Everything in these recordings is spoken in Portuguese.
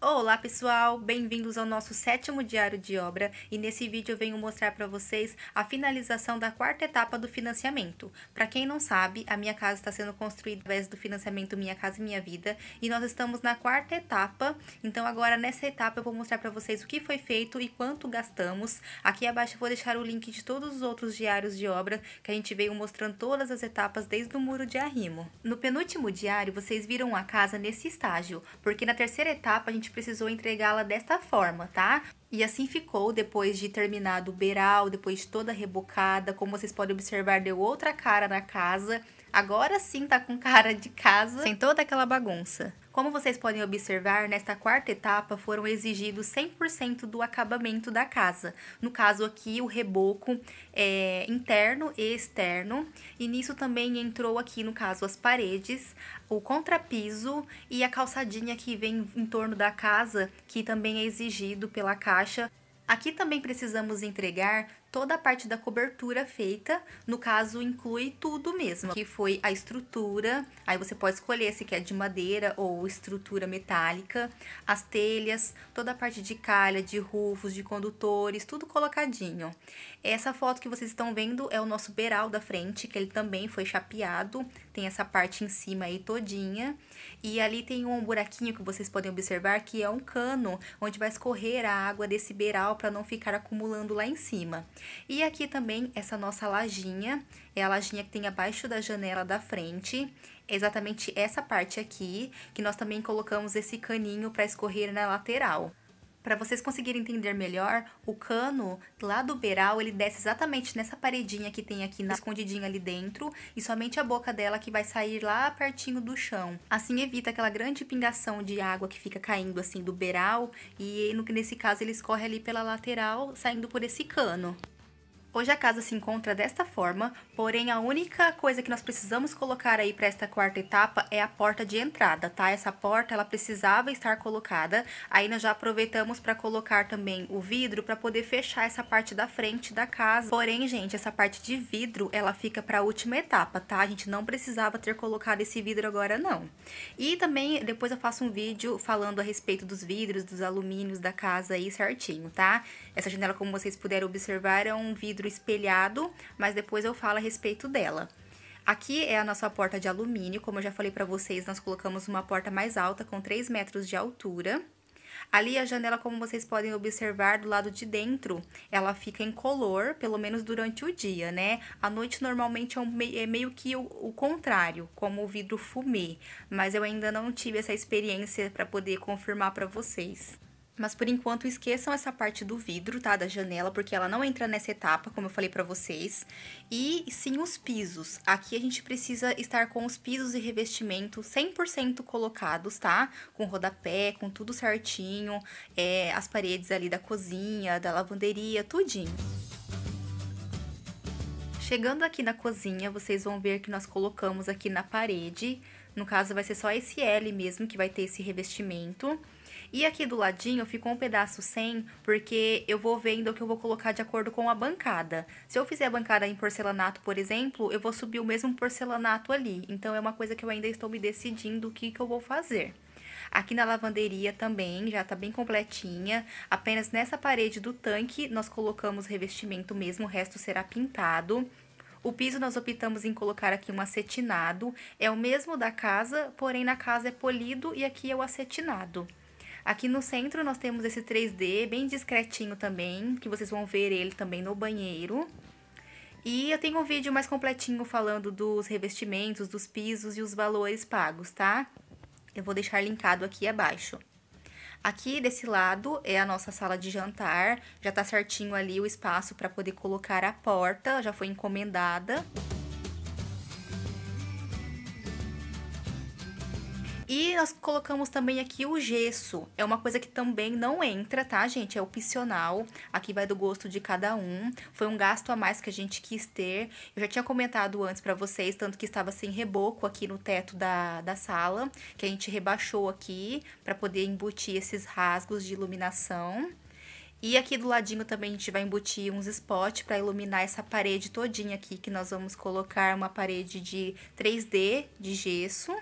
Olá pessoal, bem-vindos ao nosso 7º diário de obra e nesse vídeo eu venho mostrar para vocês a finalização da 4ª etapa do financiamento. Para quem não sabe, a minha casa está sendo construída através do financiamento Minha Casa Minha Vida e nós estamos na 4ª etapa, então agora nessa etapa eu vou mostrar para vocês o que foi feito e quanto gastamos. Aqui abaixo eu vou deixar o link de todos os outros diários de obra que a gente veio mostrando todas as etapas desde o muro de arrimo. No penúltimo diário vocês viram a casa nesse estágio, porque na 3ª etapa a gente precisou entregá-la desta forma, tá? E assim ficou depois de terminado o beiral, depois de toda rebocada. Como vocês podem observar, deu outra cara na casa. Agora sim tá com cara de casa, sem toda aquela bagunça. Como vocês podem observar, nesta 4ª etapa foram exigidos 100% do acabamento da casa. No caso aqui, o reboco interno e externo. E nisso também entrou aqui, no caso, as paredes, o contrapiso e a calçadinha que vem em torno da casa, que também é exigido pela Caixa. Aqui também precisamos entregar toda a parte da cobertura feita, no caso inclui tudo mesmo, que foi a estrutura, aí você pode escolher se quer de madeira ou estrutura metálica, as telhas, toda a parte de calha, de rufos, de condutores, tudo colocadinho. Essa foto que vocês estão vendo é o nosso beiral da frente, que ele também foi chapeado, tem essa parte em cima aí todinha, e ali tem um buraquinho que vocês podem observar que é um cano, onde vai escorrer a água desse beiral para não ficar acumulando lá em cima. E aqui também essa nossa lajinha, é a lajinha que tem abaixo da janela da frente, é exatamente essa parte aqui, que nós também colocamos esse caninho para escorrer na lateral. Para vocês conseguirem entender melhor, o cano lá do beiral, ele desce exatamente nessa paredinha que tem aqui, escondidinha ali dentro, e somente a boca dela que vai sair lá pertinho do chão. Assim evita aquela grande pingação de água que fica caindo assim do beiral, e nesse caso ele escorre ali pela lateral, saindo por esse cano. Hoje a casa se encontra desta forma, porém a única coisa que nós precisamos colocar aí para esta 4ª etapa é a porta de entrada, tá? Essa porta, ela precisava estar colocada, aí nós já aproveitamos para colocar também o vidro para poder fechar essa parte da frente da casa. Porém, gente, essa parte de vidro, ela fica para a última etapa, tá? A gente não precisava ter colocado esse vidro agora, não. E também, depois eu faço um vídeo falando a respeito dos vidros, dos alumínios da casa aí certinho, tá? Essa janela, como vocês puderam observar, é um vidro espelhado, mas depois eu falo a respeito dela. Aqui é a nossa porta de alumínio, como eu já falei para vocês, nós colocamos uma porta mais alta com 3 metros de altura. Ali a janela, como vocês podem observar, do lado de dentro, ela fica incolor, pelo menos durante o dia, né? À noite, normalmente, é meio que o contrário, como o vidro fumê, mas eu ainda não tive essa experiência para poder confirmar para vocês. Mas por enquanto esqueçam essa parte do vidro, tá? Da janela, porque ela não entra nessa etapa, como eu falei pra vocês. E sim os pisos. Aqui a gente precisa estar com os pisos e revestimento 100% colocados, tá? Com rodapé, com tudo certinho. As paredes ali da cozinha, da lavanderia, tudinho. Chegando aqui na cozinha, vocês vão ver que nós colocamos aqui na parede. No caso, vai ser só esse L mesmo que vai ter esse revestimento. E aqui do ladinho ficou um pedaço sem, porque eu vou vendo o que eu vou colocar de acordo com a bancada. Se eu fizer a bancada em porcelanato, por exemplo, eu vou subir o mesmo porcelanato ali. Então, é uma coisa que eu ainda estou me decidindo o que eu vou fazer. Aqui na lavanderia também, já tá bem completinha. Apenas nessa parede do tanque, nós colocamos revestimento mesmo, o resto será pintado. O piso nós optamos em colocar aqui um acetinado. É o mesmo da casa, porém na casa é polido e aqui é o acetinado. Aqui no centro nós temos esse 3D bem discretinho também, que vocês vão ver ele também no banheiro. E eu tenho um vídeo mais completinho falando dos revestimentos, dos pisos e os valores pagos, tá? Eu vou deixar linkado aqui abaixo. Aqui desse lado é a nossa sala de jantar, já tá certinho ali o espaço para poder colocar a porta, já foi encomendada. E nós colocamos também aqui o gesso, é uma coisa que também não entra, tá, gente? É opcional, aqui vai do gosto de cada um, foi um gasto a mais que a gente quis ter. Eu já tinha comentado antes pra vocês, tanto que estava sem reboco aqui no teto da sala, que a gente rebaixou aqui pra poder embutir esses rasgos de iluminação. E aqui do ladinho também a gente vai embutir uns spots para iluminar essa parede todinha aqui, que nós vamos colocar uma parede de 3D de gesso.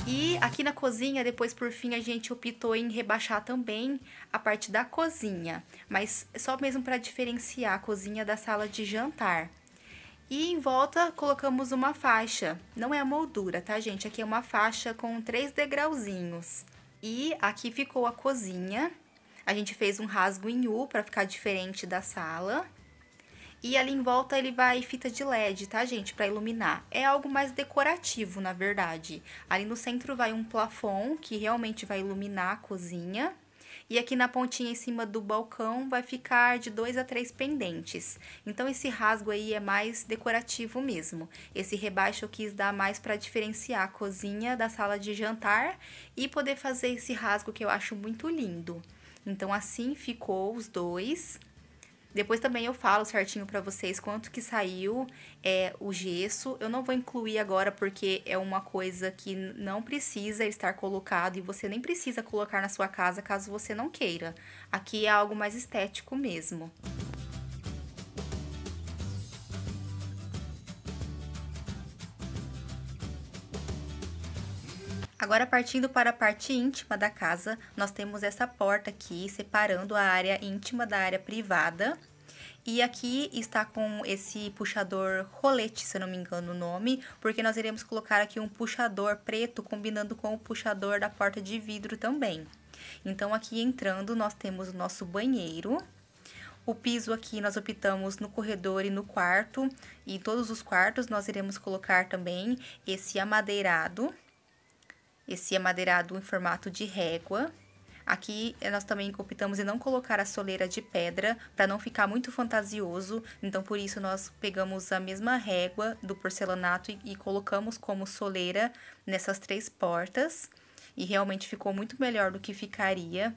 E aqui na cozinha, depois por fim, a gente optou em rebaixar também a parte da cozinha, mas só mesmo para diferenciar a cozinha da sala de jantar. E em volta colocamos uma faixa, não é a moldura, tá, gente? Aqui é uma faixa com 3 degrauzinhos. E aqui ficou a cozinha. A gente fez um rasgo em U para ficar diferente da sala. E ali em volta ele vai fita de LED, tá, gente? Pra iluminar. É algo mais decorativo, na verdade. Ali no centro vai um plafond, que realmente vai iluminar a cozinha. E aqui na pontinha em cima do balcão vai ficar de 2 a 3 pendentes. Então esse rasgo aí é mais decorativo mesmo. Esse rebaixo eu quis dar mais para diferenciar a cozinha da sala de jantar e poder fazer esse rasgo que eu acho muito lindo. Então assim ficou os dois. Depois também eu falo certinho pra vocês quanto que saiu o gesso. Eu não vou incluir agora porque é uma coisa que não precisa estar colocado e você nem precisa colocar na sua casa caso você não queira. Aqui é algo mais estético mesmo. Agora, partindo para a parte íntima da casa, nós temos essa porta aqui, separando a área íntima da área privada. E aqui está com esse puxador rolete, se eu não me engano o nome, porque nós iremos colocar aqui um puxador preto combinando com o puxador da porta de vidro também. Então, aqui entrando, nós temos o nosso banheiro. O piso aqui nós optamos no corredor e no quarto, e em todos os quartos nós iremos colocar também esse amadeirado em formato de régua. Aqui nós também optamos em não colocar a soleira de pedra, para não ficar muito fantasioso. Então, por isso, nós pegamos a mesma régua do porcelanato e colocamos como soleira nessas 3 portas. E realmente ficou muito melhor do que ficaria.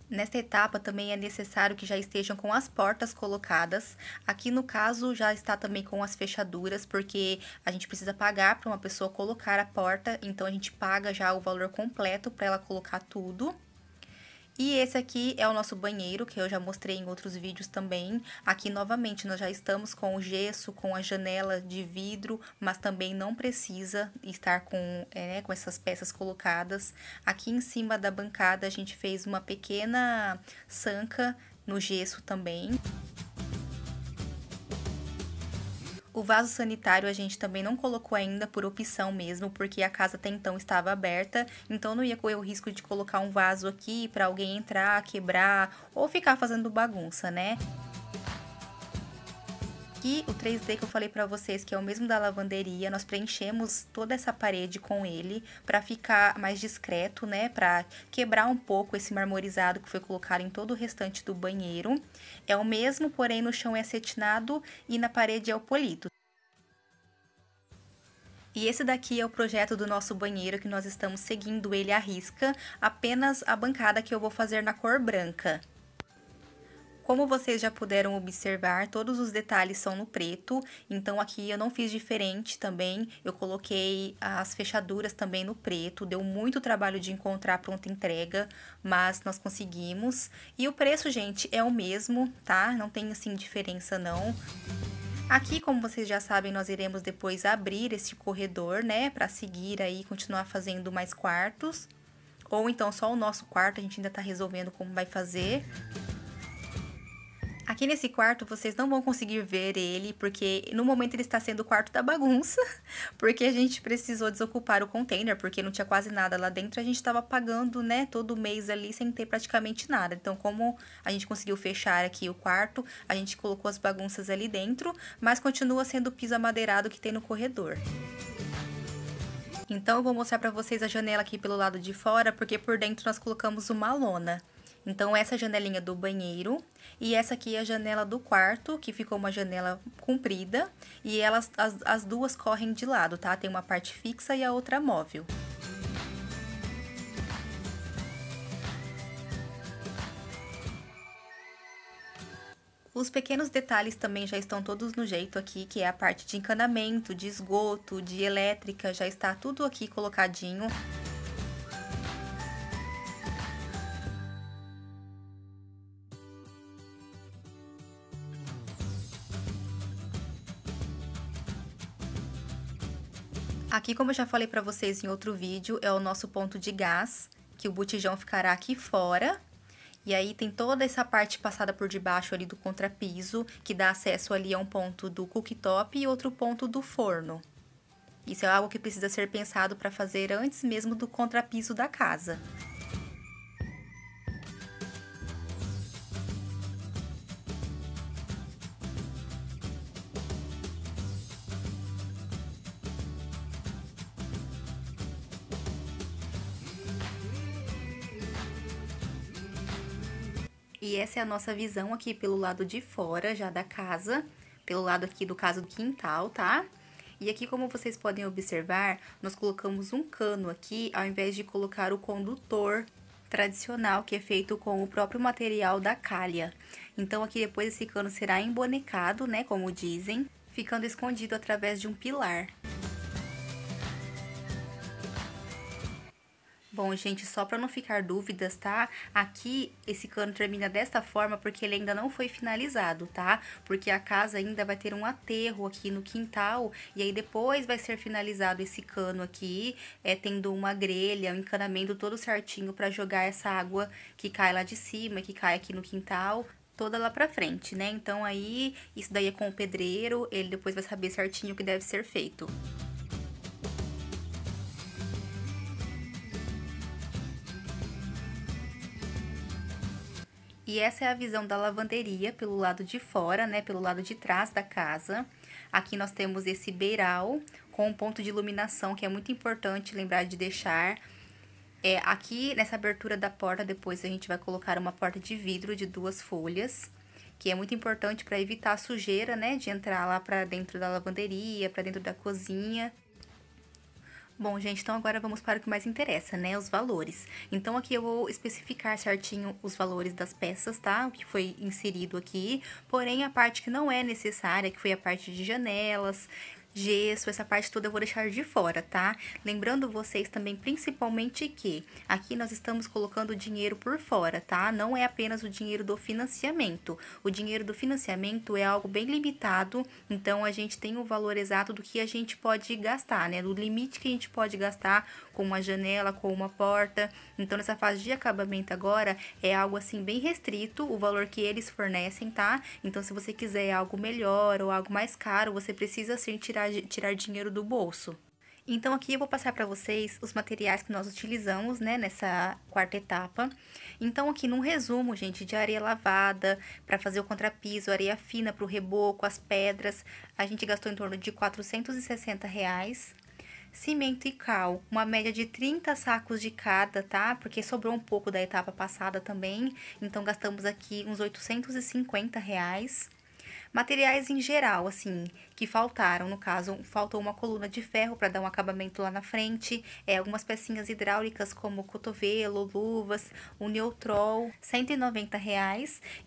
Nesta etapa também é necessário que já estejam com as portas colocadas. Aqui no caso já está também com as fechaduras, porque a gente precisa pagar para uma pessoa colocar a porta, então a gente paga já o valor completo para ela colocar tudo. E esse aqui é o nosso banheiro, que eu já mostrei em outros vídeos também. Aqui, novamente, nós já estamos com o gesso, com a janela de vidro, mas também não precisa estar com essas peças colocadas. Aqui em cima da bancada, a gente fez uma pequena sanca no gesso também. O vaso sanitário a gente também não colocou ainda por opção mesmo, porque a casa até então estava aberta, então não ia correr o risco de colocar um vaso aqui para alguém entrar, quebrar ou ficar fazendo bagunça, né? Aqui, o 3D que eu falei pra vocês, que é o mesmo da lavanderia, nós preenchemos toda essa parede com ele pra ficar mais discreto, né? Pra quebrar um pouco esse marmorizado que foi colocado em todo o restante do banheiro. É o mesmo, porém no chão é acetinado e na parede é o polido. E esse daqui é o projeto do nosso banheiro, que nós estamos seguindo ele à risca, apenas a bancada que eu vou fazer na cor branca. Como vocês já puderam observar, todos os detalhes são no preto, então aqui eu não fiz diferente também, eu coloquei as fechaduras também no preto, deu muito trabalho de encontrar pronta entrega, mas nós conseguimos. E o preço, gente, é o mesmo, tá? Não tem assim diferença não. Aqui, como vocês já sabem, nós iremos depois abrir esse corredor, né, pra seguir aí, continuar fazendo mais quartos. Ou então só o nosso quarto, a gente ainda tá resolvendo como vai fazer. Aqui nesse quarto vocês não vão conseguir ver ele, porque no momento ele está sendo o quarto da bagunça, porque a gente precisou desocupar o container, porque não tinha quase nada lá dentro, a gente estava pagando, né, todo mês ali sem ter praticamente nada. Então, como a gente conseguiu fechar aqui o quarto, a gente colocou as bagunças ali dentro, mas continua sendo o piso amadeirado que tem no corredor. Então, eu vou mostrar pra vocês a janela aqui pelo lado de fora, porque por dentro nós colocamos uma lona. Então, essa é a janelinha do banheiro, e essa aqui é a janela do quarto, que ficou uma janela comprida, e elas, as duas correm de lado, tá? Tem uma parte fixa e a outra móvel. Os pequenos detalhes também já estão todos no jeito aqui, que é a parte de encanamento, de esgoto, de elétrica, já está tudo aqui colocadinho. Aqui, como eu já falei pra vocês em outro vídeo, é o nosso ponto de gás, que o botijão ficará aqui fora. E aí tem toda essa parte passada por debaixo ali do contrapiso, que dá acesso ali a um ponto do cooktop e outro ponto do forno. Isso é algo que precisa ser pensado para fazer antes mesmo do contrapiso da casa. E essa é a nossa visão aqui pelo lado de fora já da casa, pelo lado aqui do caso do quintal, tá? E aqui, como vocês podem observar, nós colocamos um cano aqui, ao invés de colocar o condutor tradicional, que é feito com o próprio material da calha. Então, aqui depois esse cano será embonecado, né, como dizem, ficando escondido através de um pilar. Bom, gente, só para não ficar dúvidas, tá? Aqui, esse cano termina desta forma porque ele ainda não foi finalizado, tá? Porque a casa ainda vai ter um aterro aqui no quintal e aí depois vai ser finalizado esse cano aqui, tendo uma grelha, um encanamento todo certinho para jogar essa água que cai lá de cima, que cai aqui no quintal, toda lá pra frente, né? Então aí, isso daí é com o pedreiro, ele depois vai saber certinho o que deve ser feito. E essa é a visão da lavanderia pelo lado de fora, né, pelo lado de trás da casa. Aqui nós temos esse beiral com um ponto de iluminação que é muito importante lembrar de deixar. Aqui nessa abertura da porta, depois a gente vai colocar uma porta de vidro de 2 folhas, que é muito importante para evitar a sujeira, né, de entrar lá para dentro da lavanderia, para dentro da cozinha. Bom, gente, então agora vamos para o que mais interessa, né? Os valores. Então, aqui eu vou especificar certinho os valores das peças, tá? O que foi inserido aqui. Porém, a parte que não é necessária, que foi a parte de janelas, gesso, essa parte toda eu vou deixar de fora, tá? Lembrando vocês também, principalmente, que aqui nós estamos colocando o dinheiro por fora, tá? Não é apenas o dinheiro do financiamento. O dinheiro do financiamento é algo bem limitado, então a gente tem o valor exato do que a gente pode gastar, né? Do limite que a gente pode gastar com uma janela, com uma porta. Então, nessa fase de acabamento agora, é algo assim bem restrito, o valor que eles fornecem, tá? Então, se você quiser algo melhor ou algo mais caro, você precisa sim tirar dinheiro do bolso. Então, aqui eu vou passar para vocês os materiais que nós utilizamos, né, nessa quarta etapa. Então, aqui num resumo, gente, de areia lavada para fazer o contrapiso, areia fina para o reboco, as pedras, a gente gastou em torno de R$ 460. Cimento e cal, uma média de 30 sacos de cada, tá? Porque sobrou um pouco da etapa passada também, então gastamos aqui uns R$ 850. Materiais em geral, assim, que faltaram, no caso, faltou uma coluna de ferro para dar um acabamento lá na frente, algumas pecinhas hidráulicas como cotovelo, luvas, o Neutrol, R$ 190,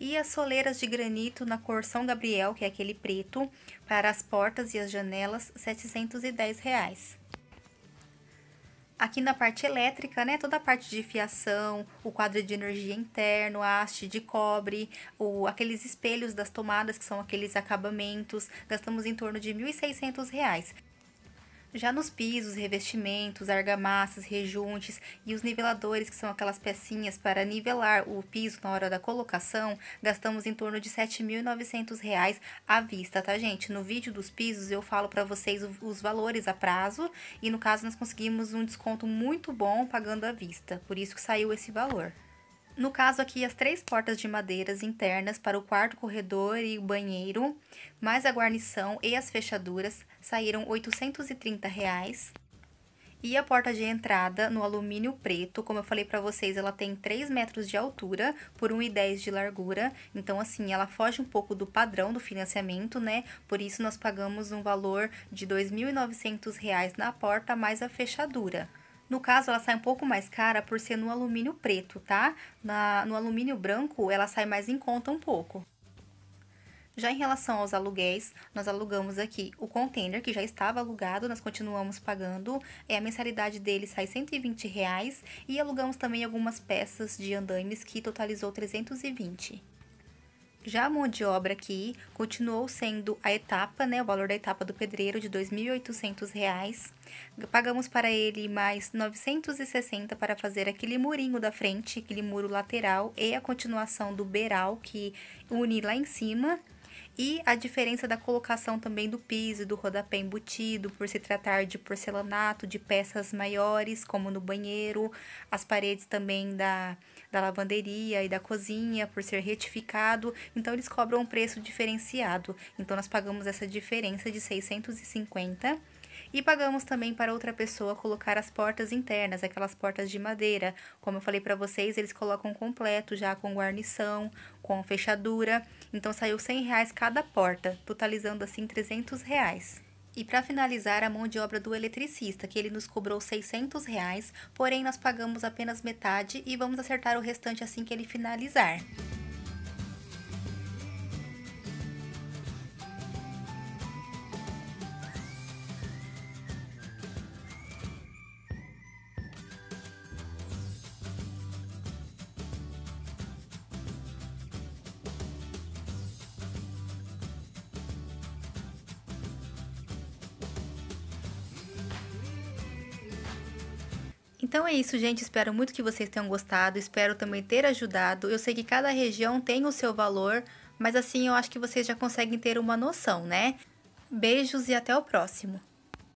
e as soleiras de granito na cor São Gabriel, que é aquele preto, para as portas e as janelas, R$ 710. Aqui na parte elétrica, né, toda a parte de fiação, o quadro de energia interno, a haste de cobre, aqueles espelhos das tomadas, que são aqueles acabamentos, gastamos em torno de R$ 1.600. Já nos pisos, revestimentos, argamassas, rejuntes e os niveladores, que são aquelas pecinhas para nivelar o piso na hora da colocação, gastamos em torno de R$ 7.900 à vista, tá, gente? No vídeo dos pisos eu falo para vocês os valores a prazo e no caso nós conseguimos um desconto muito bom pagando à vista, por isso que saiu esse valor. No caso aqui, as 3 portas de madeiras internas para o quarto corredor e o banheiro, mais a guarnição e as fechaduras, saíram R$ 830. E a porta de entrada no alumínio preto, como eu falei pra vocês, ela tem 3 metros de altura por 1,10 de largura. Então, assim, ela foge um pouco do padrão do financiamento, né? Por isso, nós pagamos um valor de R$ 2.900 na porta, mais a fechadura. No caso, ela sai um pouco mais cara por ser no alumínio preto, tá? No alumínio branco, ela sai mais em conta um pouco. Já em relação aos aluguéis, nós alugamos aqui o container, que já estava alugado, nós continuamos pagando. A mensalidade dele sai R$ 120 e alugamos também algumas peças de andaimes que totalizou 320. Já a mão de obra aqui continuou sendo a etapa, né, o valor da etapa do pedreiro de R$ 2.800. Pagamos para ele mais 960 para fazer aquele murinho da frente, aquele muro lateral e a continuação do beiral que une lá em cima. E a diferença da colocação também do piso e do rodapé embutido, por se tratar de porcelanato, de peças maiores, como no banheiro, as paredes também da lavanderia e da cozinha, por ser retificado. Então, eles cobram um preço diferenciado. Então, nós pagamos essa diferença de 650. E pagamos também para outra pessoa colocar as portas internas, aquelas portas de madeira. Como eu falei para vocês, eles colocam completo, já com guarnição, com fechadura. Então, saiu R$ 100 cada porta, totalizando assim R$ 300. E para finalizar, a mão de obra do eletricista, que ele nos cobrou R$ 600, porém nós pagamos apenas metade e vamos acertar o restante assim que ele finalizar. Então é isso, gente. Espero muito que vocês tenham gostado. Espero também ter ajudado. Eu sei que cada região tem o seu valor, mas assim eu acho que vocês já conseguem ter uma noção, né? Beijos e até o próximo.